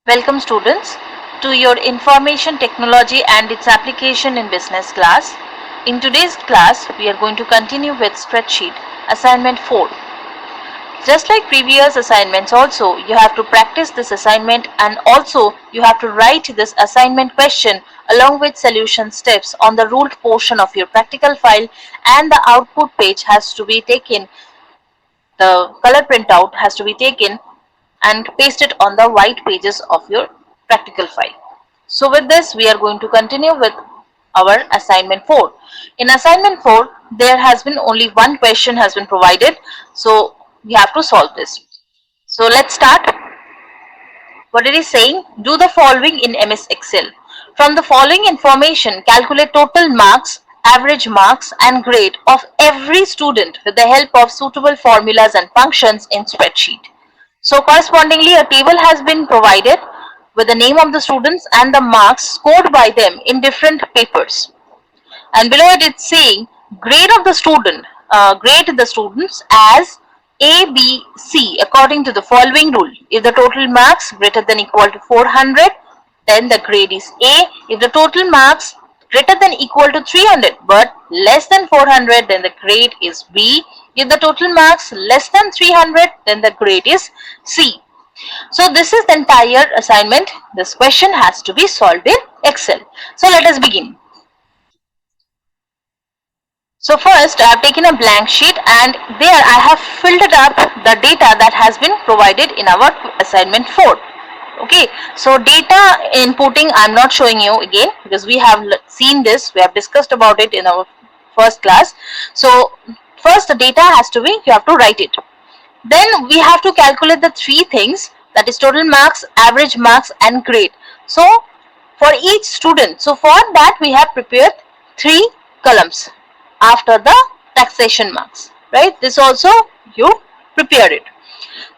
Welcome students to your information technology and its application in business class. In today's class, we are going to continue with spreadsheet assignment 4. Just like previous assignments also, you have to practice this assignment and also you have to write this assignment question along with solution steps on the ruled portion of your practical file, and the output page has to be taken, the color printout has to be taken and paste it on the white pages of your practical file. So with this, we are going to continue with our assignment 4. In assignment 4, there has been only one question has been provided. So we have to solve this. So let's start. What it is saying, do the following in MS Excel. From the following information, calculate total marks, average marks and grade of every student with the help of suitable formulas and functions in spreadsheet. So correspondingly, a table has been provided with the name of the students and the marks scored by them in different papers. And below it, it's saying grade of the student, grade the students as A, B, C according to the following rule. If the total marks greater than equal to 400, then the grade is A. If the total marks greater than equal to 300 but less than 400, then the grade is B. If the total marks less than 300, then the grade is C. So this is the entire assignment. This question has to be solved in Excel. So let us begin. So first I have taken a blank sheet and there I have filled up the data that has been provided in our assignment 4. Okay, so data inputting I'm not showing you again because we have seen this, we have discussed about it in our first class. So first the data has to be, you have to write it. Then we have to calculate the three things, that is total marks, average marks and grade. So for each student, so for that we have prepared three columns after the taxation marks, right? This also you prepare it.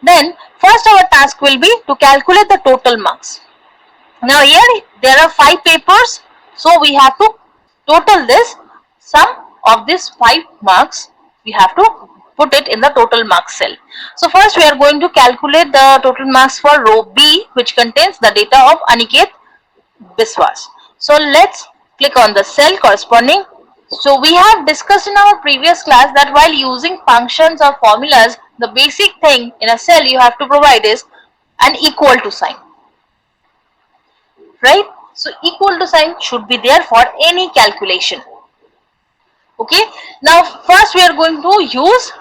Then first our task will be to calculate the total marks. Now here there are 5 papers, so we have to total this sum of these 5 marks. We have to put it in the total marks cell. So first we are going to calculate the total marks for row B, which contains the data of Aniket Biswas. So let's click on the cell corresponding. So we have discussed in our previous class that while using functions or formulas, the basic thing in a cell you have to provide is an equal to sign, right? So equal to sign should be there for any calculation. Okay, now first we are going to use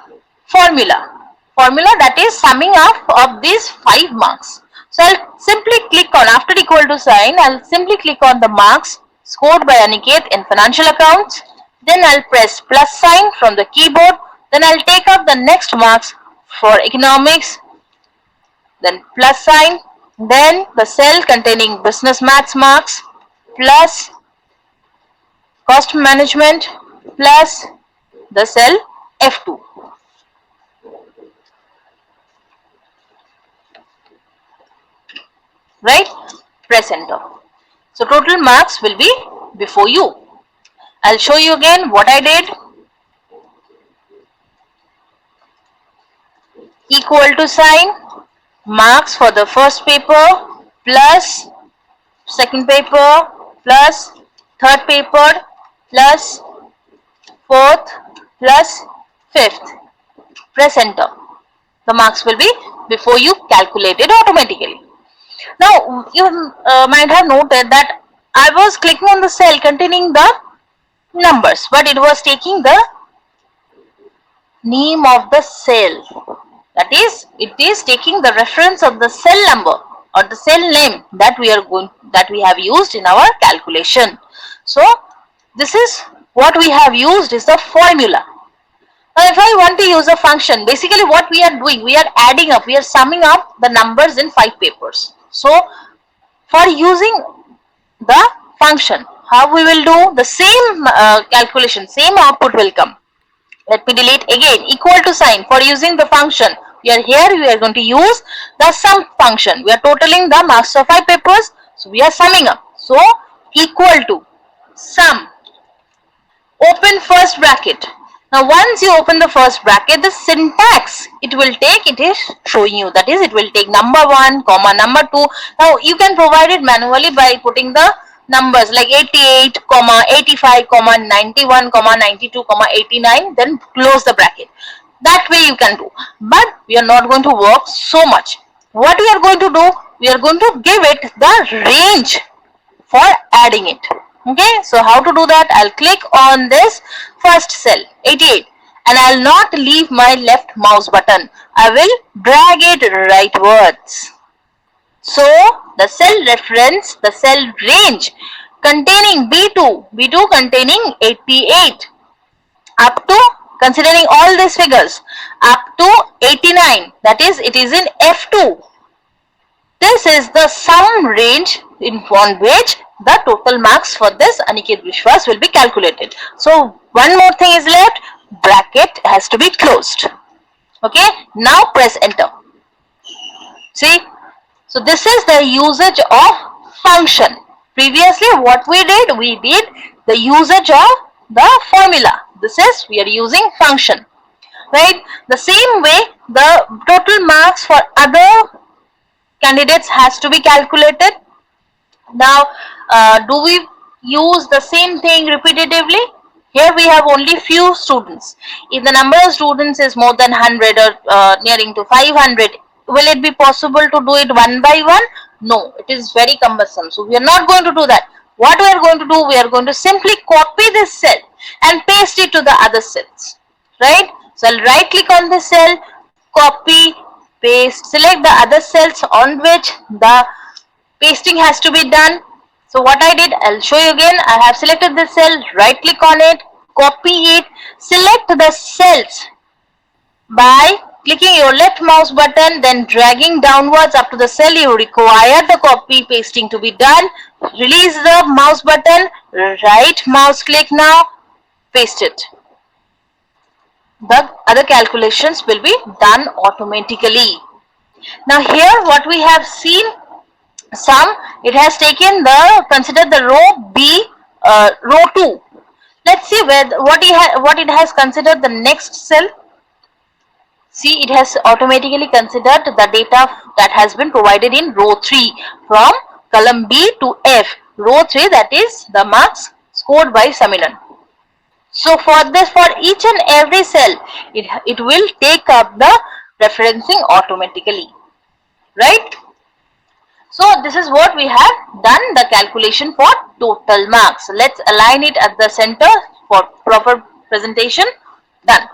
formula that is summing up of these 5 marks. So I'll simply click on, after equal to sign, I'll simply click on the marks scored by Aniket in financial accounts. Then I'll press plus sign from the keyboard. Then I'll take up the next marks for economics. Then plus sign. Then the cell containing business maths marks plus cost management plus the cell F2. Right? Press enter. So total marks will be before you. I'll show you again what I did. Equal to sign, marks for the first paper plus second paper plus third paper plus fourth plus fifth. Press enter. The marks will be before you calculated automatically. Now you might have noted that I was clicking on the cell containing the numbers, but it was taking the name of the cell. That is, it is taking the reference of the cell number or the cell name that we have used in our calculation. So this is what we have used is the formula. Now if I want to use a function, basically what we are doing, we are adding up, we are summing up the numbers in 5 papers. So for using the function, how we will do the same calculation, same output will come. Let me delete again, equal to sign. For using the function, we are going to use the sum function. We are totaling the marks of 5 papers, so we are summing up. So equal to sum, open first bracket, Now once you open the first bracket, the syntax it will take, it is showing you, that is it will take number 1 comma number 2. Now you can provide it manually by putting the numbers like 88 comma 85 comma 91 comma 92 comma 89, then close the bracket. That way you can do, but we are not going to work so much. What we are going to do, we are going to give it the range for adding it. Okay, so how to do that? I'll click on this first cell 88 and I'll not leave my left mouse button. I will drag it rightwards. So the cell reference, the cell range containing B2 containing 88 up to, considering all these figures, up to 89, that is it is in F2. This is the sum range on which the total marks for this Aniket Vishwas will be calculated. So one more thing is left, bracket has to be closed. Okay, now press enter. See, so this is the usage of function. Previously what we did the usage of the formula. This is, we are using function, right? The same way the total marks for other candidates has to be calculated. Now do we use the same thing repetitively? Here we have only few students. If the number of students is more than 100 or nearing to 500, will it be possible to do it one by one? No, it is very cumbersome. So we are not going to do that. What we are going to do, we are going to simply copy this cell and paste it to the other cells, right? So I'll right click on this cell, copy, paste, select the other cells on which the pasting has to be done. So what I did, I'll show you again. I have selected this cell, right click on it, copy it, select the cells by clicking your left mouse button, then dragging downwards up to the cell you require the copy pasting to be done. Release the mouse button, right mouse click now, paste it. The other calculations will be done automatically. Now here what we have seen, sum, it has taken the, consider the row B, row 2. Let's see where what it has considered the next cell. See, it has automatically considered the data that has been provided in row 3 from column B to F. Row 3, that is the marks scored by Samilan. So for this, for each and every cell, it will take up the referencing automatically, right? So this is what we have done, the calculation for total marks. Let's align it at the center for proper presentation. Done.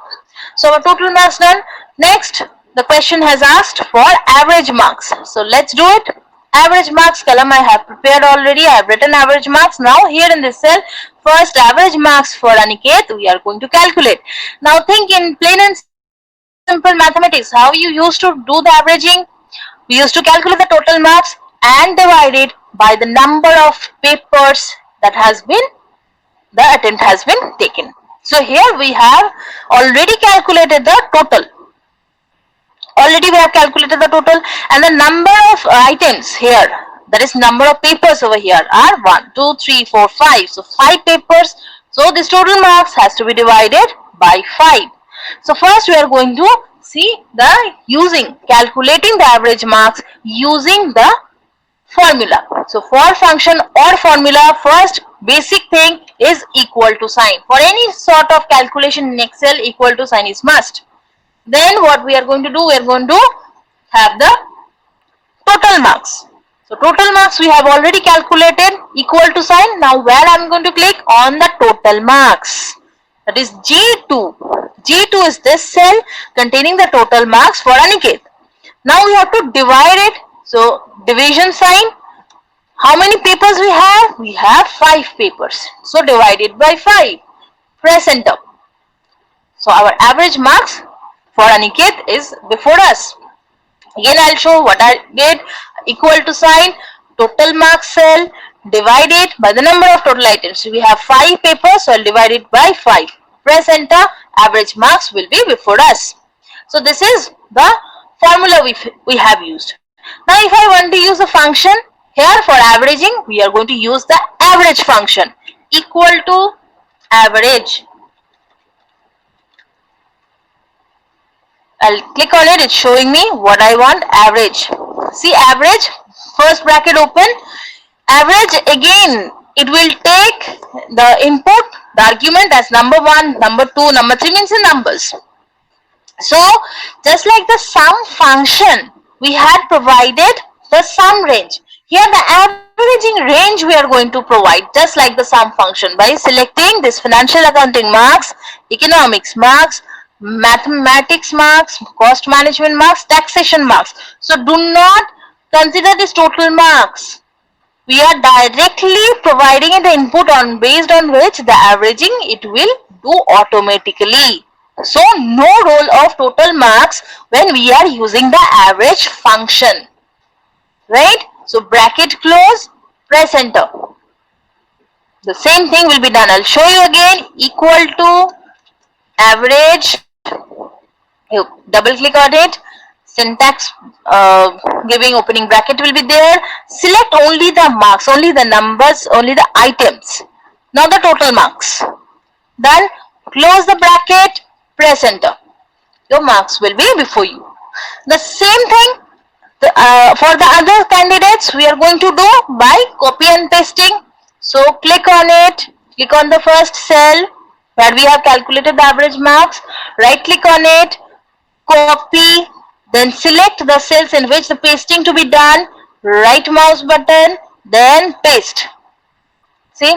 So our total marks done. Next, the question has asked for average marks. So let's do it. Average marks column I have prepared already. I have written average marks. Now here in this cell, first average marks for Aniket we are going to calculate. Now think in plain and simple mathematics, how you used to do the averaging. We used to calculate the total marks and divide it by the number of papers that has been, the attempt has been taken. So here we have already calculated the total. Already we have calculated the total, and the number of items here, that is number of papers over here, are 1, 2, 3, 4, 5. So 5 papers. So this total marks has to be divided by 5. So first we are going to see the calculating the average marks using the formula. So for function or formula, first basic thing is equal to sign. For any sort of calculation in Excel, equal to sign is must. Then what we are going to do, we are going to have the total marks. So total marks we have already calculated, equal to sign. Now where I am going to click on the total marks, that is G2. G2 is this cell containing the total marks for Aniket. Now we have to divide it. So division sign. How many papers we have? We have 5 papers. So divided by 5. Press enter. So our average marks for Aniket is before us. Again I'll show what I did. Equal to sign, total marks cell, divide it by the number of total items. So we have 5 papers, so I'll divide it by 5. Press enter, average marks will be before us. So this is the formula we have used. Now if I want to use a function, here for averaging, we are going to use the average function. Equal to average. I'll click on it. It's showing me what I want. Average. See, average. First bracket open. Average again. It will take the input, the argument as number 1, number 2, number 3 means in numbers. So just like the sum function, we had provided the sum range. Here the averaging range we are going to provide just like the sum function by selecting this financial accounting marks, economics marks, mathematics marks, cost management marks, taxation marks. So do not consider this total marks. We are directly providing the input on based on which the averaging it will do automatically. So no role of total marks when we are using the average function, right? So bracket close, press enter. The same thing will be done. I'll show you again. Equal to average. You double click on it. Syntax giving opening bracket will be there. Select only the marks, only the numbers, only the items, not the total marks. Then close the bracket, press enter. Your marks will be before you. The same thing for the other candidates we are going to do by copy and pasting. So click on it, click on the first cell where we have calculated the average marks, right click on it, copy, then select the cells in which the pasting to be done, right mouse button, then paste. See,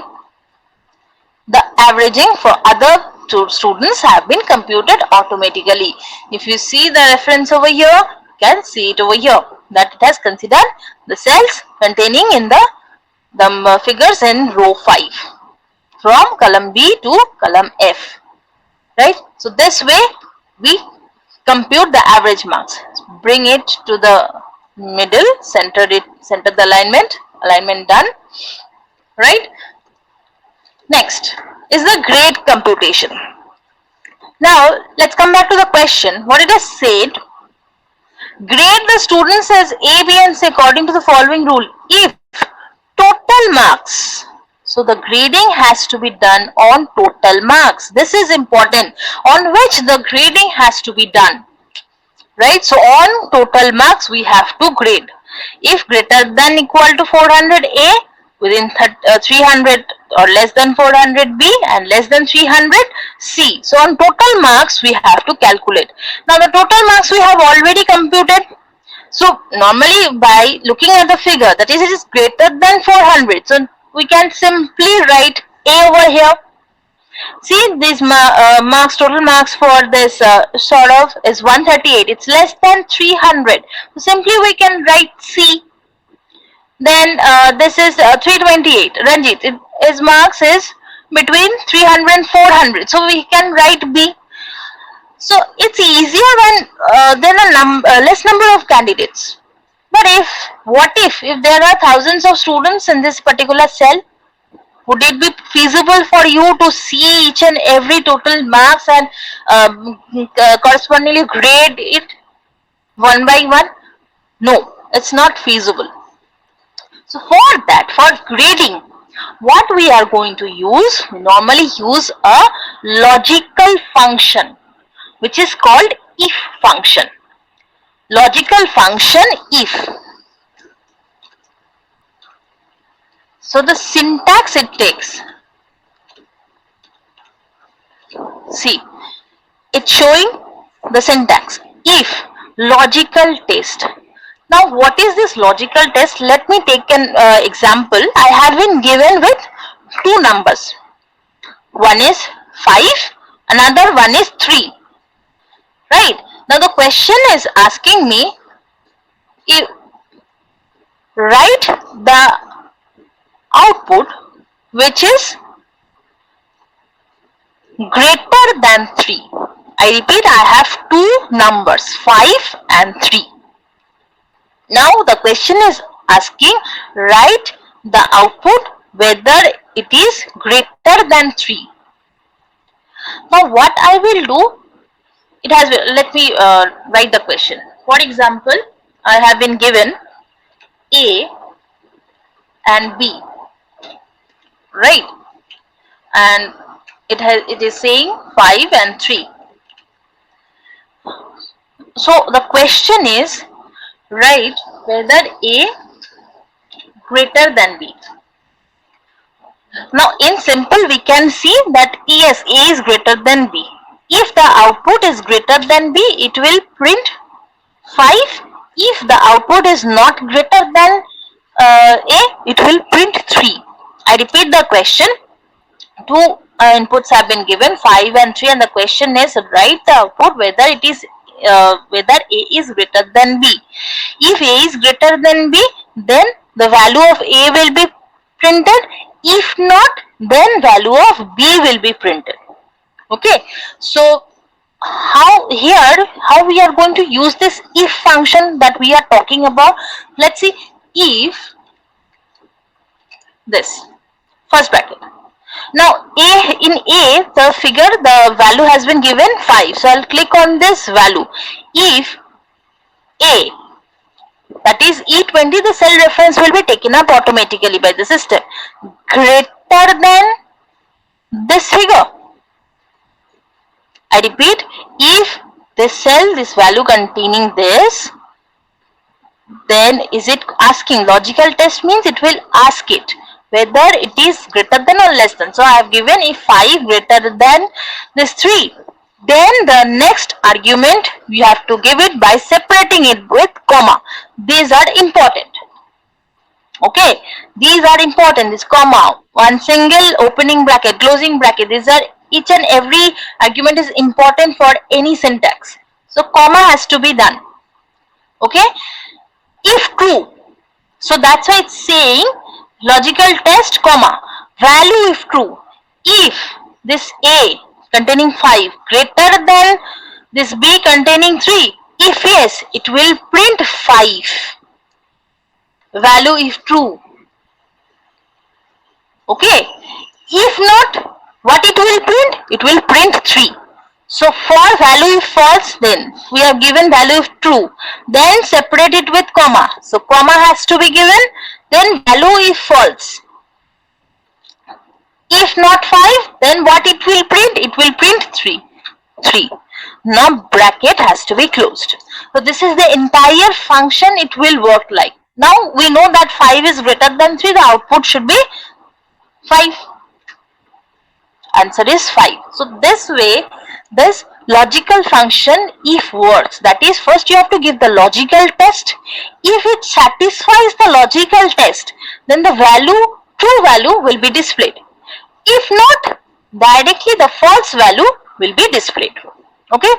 the averaging for other students have been computed automatically. If you see the reference over here, you can see it over here that it has considered the cells containing in the figures in row 5 from column B to column F, right? So this way we compute the average marks. Bring it to the middle, center the alignment done, right? Next is the grade computation. Now let's come back to the question. What it has said, grade the students as A, B and C according to the following rule if total marks. So the grading has to be done on total marks. This is important, on which the grading has to be done, right? So on total marks we have to grade. If greater than equal to 400 A, within 300 or less than 400 B and less than 300 C. So on total marks we have to calculate. Now the total marks we have already computed. So normally by looking at the figure, that is it is greater than 400. So we can simply write A over here. See, these marks, total marks for this sort of is 138. It's less than 300. So simply we can write C. Then this is 328. Ranjit, his marks is between 300 and 400. So we can write B. So it's easier when there are less number of candidates. But what if there are thousands of students in this particular cell? Would it be feasible for you to see each and every total marks and correspondingly grade it one by one? No, it's not feasible. So for that, for grading, what we are going to use, we normally use a logical function, which is called if function. Logical function if. So the syntax it takes. See, it's showing the syntax. If logical test. Now what is this logical test? Let me take an example. I have been given with two numbers. One is 5, another one is 3. Right? Now the question is asking me, write the output which is greater than 3. I repeat, I have two numbers, 5 and 3. Now the question is asking, write the output whether it is greater than 3. Now what I will do, let me write the question. For example, I have been given A and B, right? And it is saying 5 and 3. So the question is, write whether A greater than B. Now in simple we can see that yes, A is greater than B. If the output is greater than B, it will print 5. If the output is not greater than A, it will print 3. I repeat the question. Two inputs have been given, 5 and 3, and the question is write the output whether it is whether A is greater than B. If A is greater than B, then the value of A will be printed. If not, then value of B will be printed. Okay, so how we are going to use this if function that we are talking about. Let's see, if this first bracket. Now in A the figure, the value has been given 5, so I'll click on this value. If A, that is E20, the cell reference will be taken up automatically by the system, greater than this figure. I repeat, if this cell, this value containing this, then is it asking, logical test means it will ask it whether it is greater than or less than. So I have given if 5 greater than this 3, then the next argument you have to give it by separating it with comma. These are important. Okay, these are important. This comma, one single opening bracket, closing bracket, these are each and every argument is important for any syntax. So comma has to be done. Okay, if true, so that's why it's saying logical test comma value if true. If this A containing 5 greater than this B containing 3, if yes, it will print 5. Value if true. Okay, if not, what it will print? It will print 3. So for value if false, then we have given value if true, then separate it with comma. So comma has to be given, then value if false. If not 5, then what it will print? It will print 3. Now bracket has to be closed. So this is the entire function it will work like. Now we know that 5 is greater than 3, the output should be 5. Answer is 5. So this way, this logical function if works. That is, first you have to give the logical test. If it satisfies the logical test, then the value, true value will be displayed. If not, directly the false value will be displayed. Okay.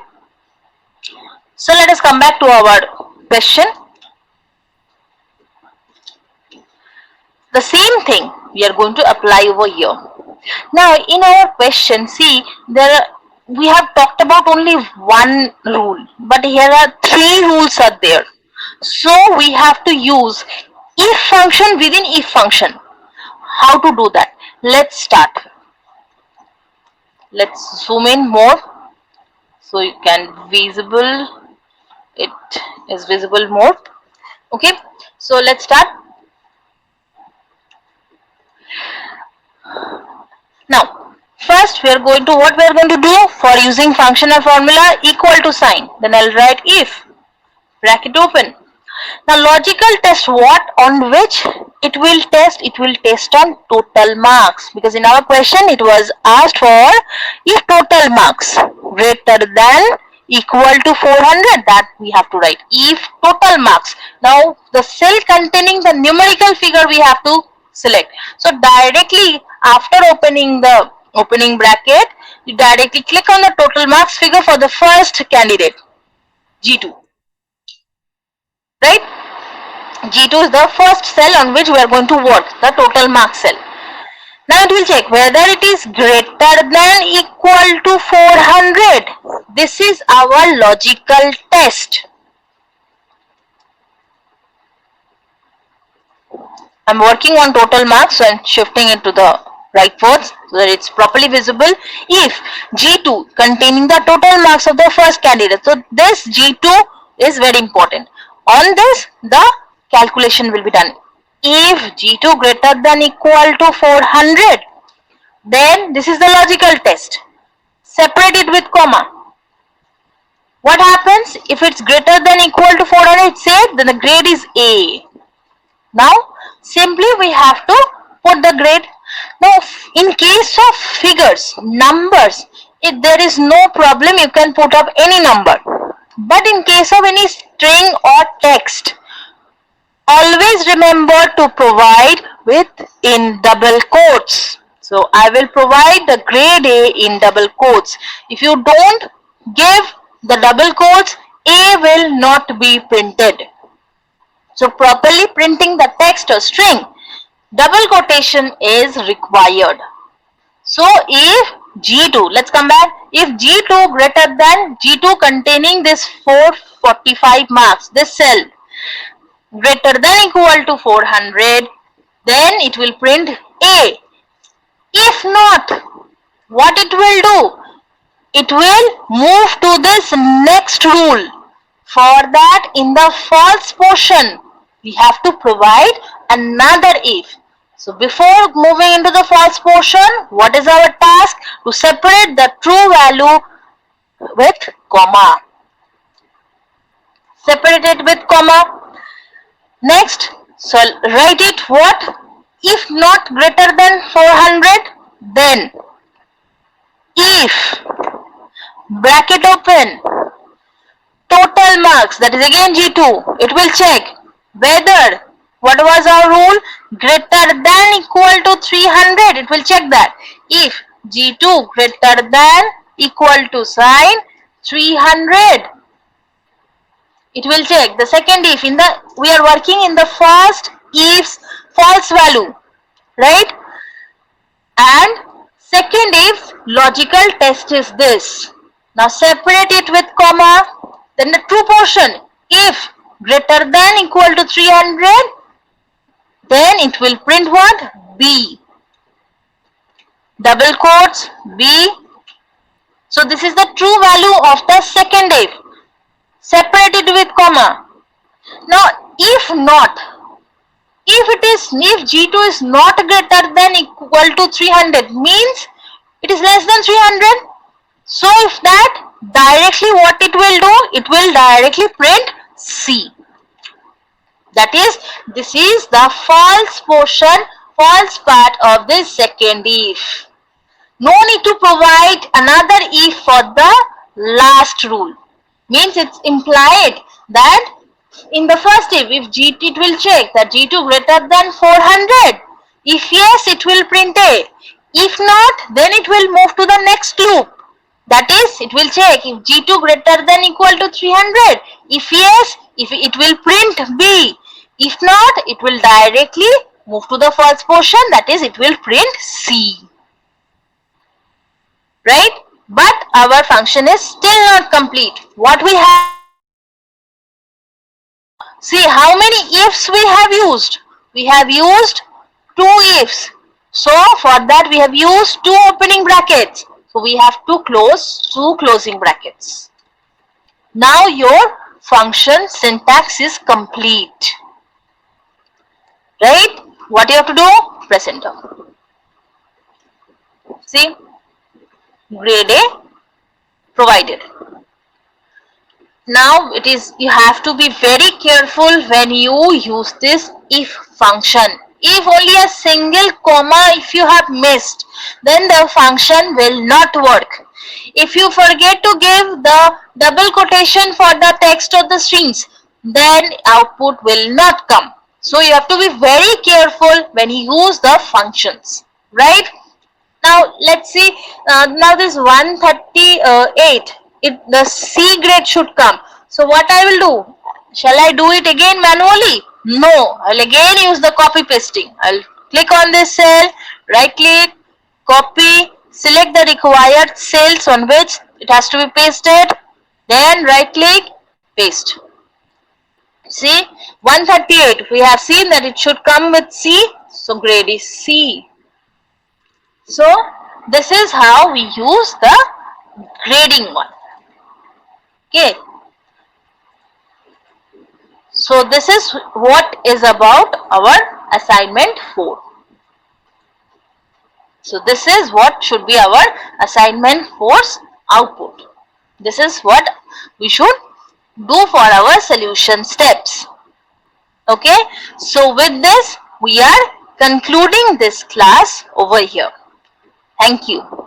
So let us come back to our question. The same thing we are going to apply over here. Now in our question, see, we have talked about only one rule, but here are 3 rules are there. So we have to use if function within if function. How to do that? Let's start. Let's zoom in more so you can visible. It is visible more. Okay. So let's start. Now, first we are going to, what we are going to do for using functional formula equal to sign. Then I'll write if, bracket open. Now logical test, what on which it will test? It will test on total marks, because in our question it was asked for if total marks greater than equal to 400, that we have to write if total marks. Now the cell containing the numerical figure we have to select. So directly after opening the opening bracket, you directly click on the total marks figure for the first candidate, G2. Right? G2 is the first cell on which we are going to work, the total marks cell. Now it will check whether it is greater than equal to 400. This is our logical test. I'm working on total marks, so I'm shifting it to the right words so that it's properly visible. If G2 containing the total marks of the first candidate, so this G2 is very important. On this, the calculation will be done. If G2 greater than equal to 400, then this is the logical test. Separate it with comma. What happens if it's greater than equal to 400? Say then the grade is A. Now simply we have to put the grade. Now in case of figures, numbers, if there is no problem, you can put up any number. But in case of any string or text, always remember to provide with in double quotes. So I will provide the grade A in double quotes. If you don't give the double quotes, A will not be printed. So properly printing the text or string, double quotation is required. So if G2, let's come back, if G2 greater than G2 containing this 445 marks, this cell greater than equal to 400, then it will print A. If not, what it will do? It will move to this next rule. For that, in the false portion, we have to provide another if. So before moving into the false portion, what is our task? To separate the true value with comma. Separate it with comma. Next, so write it what? If not greater than 400, then if, bracket open, total marks, that is again G2, it will check whether, what was our rule? Greater than equal to 300, it will check that. If G2 greater than equal to sign 300, it will check. The second if, we are working in the first if's false value, right? And second if logical test is this. Now separate it with comma. Then the true portion, if greater than equal to 300, then it will print what? B. Double quotes, B. So this is the true value of the second if. Separate it with comma. Now if not, if G2 is not greater than equal to 300, means it is less than 300. So if that, directly what it will do? It will directly print C. That is, this is the false portion, false part of this second if. No need to provide another if for the last rule. Means it's implied that in the first if G2, it will check that G2 greater than 400. If yes, it will print A. If not, then it will move to the next loop. That is, it will check if G2 greater than equal to 300. If yes, it will print B. If not, it will directly move to the false portion. That is, it will print C. Right? But our function is still not complete. What we have, see how many ifs we have used. We have used 2 ifs. So for that we have used 2 opening brackets. So we have to close 2 closing brackets. Now your function syntax is complete. Right? What you have to do? Press enter. See? Grade A provided. Now it is, you have to be very careful when you use this if function. If only a single comma if you have missed, then the function will not work. If you forget to give the double quotation for the text or the strings, then output will not come. So you have to be very careful when you use the functions, right? Now let's see, now this 138, the C grade should come. So what I will do? Shall I do it again manually? No, I'll again use the copy pasting. I'll click on this cell, right click, copy, select the required cells on which it has to be pasted, then right click, paste. See, 138, we have seen that it should come with C, so grade is C. So this is how we use the grading one. Okay. So this is what is about our assignment 4. So this is what should be our assignment 4's output. This is what we should do for our solution steps. Okay, so with this we are concluding this class over here. Thank you.